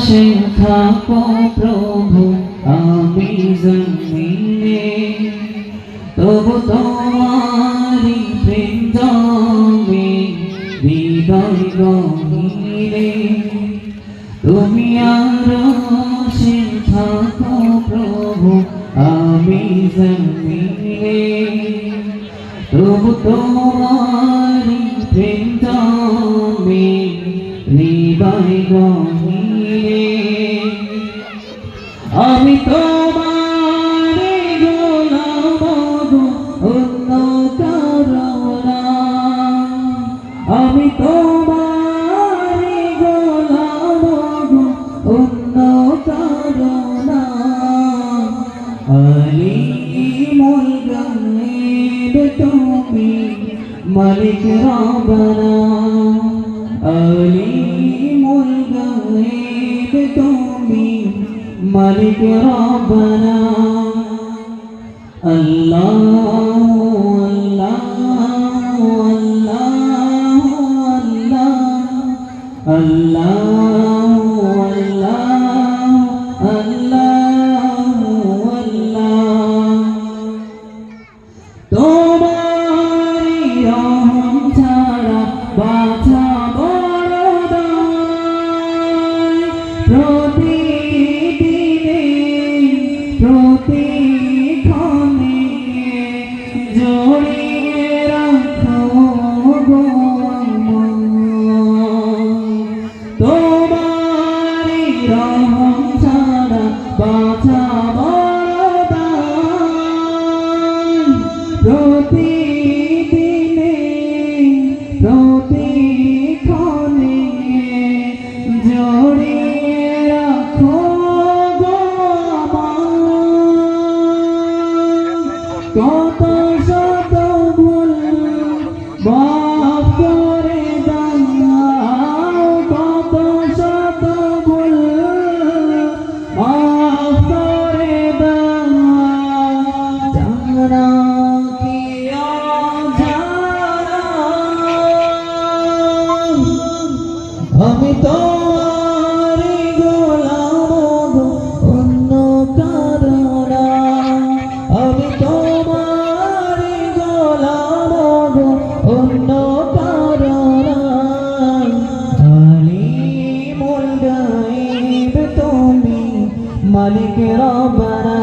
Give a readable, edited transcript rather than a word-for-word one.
আকাশে থাকো প্রভু আমি জমিনে, তবু তোমারি প্রেম জমে হৃদয় গহীরে। তুমি আরশে থাকো প্রভু আমি জমিনে, তবু তোমারি প্রেম জমে হৃদয় গহীরে। আমি তোমারে গোলাম গো অন্য কারো না, আমি তোমারে গোলাম গো অন্য কারো না। আলিমুল গায়ব তুমি মালিক রব্বানা, আলিমুল গায়ব তুমি মালিক রব্বানা। আল্লাহ আল্লাহ আল্লাহ আল্লাহ আল্লাহ আল্লাহ আল্লাহ। তোমারি রহম ছাড়া বাঁচা বড় দায়, প্রতিদিনে প্রতিক্ষণে জড়িয়ে রাখো গো আমায়। তোমারি রহম ছাড়া বাঁচা বড় দায়, প্রতিদিনে প্রতিক্ষণে জড়িয়ে রাখো গো আমায়। কত শত ভুল মাফ করে দাও, কত শত ভুল মাফ করে দাও। জানা কি অজানা আমি তোমারি গোলাম গো অন্য কারো না, আমি তোমারি গোলাম গো অন্য কারো না। আলিমুল গায়ব তুমি মালিক রব্বানা,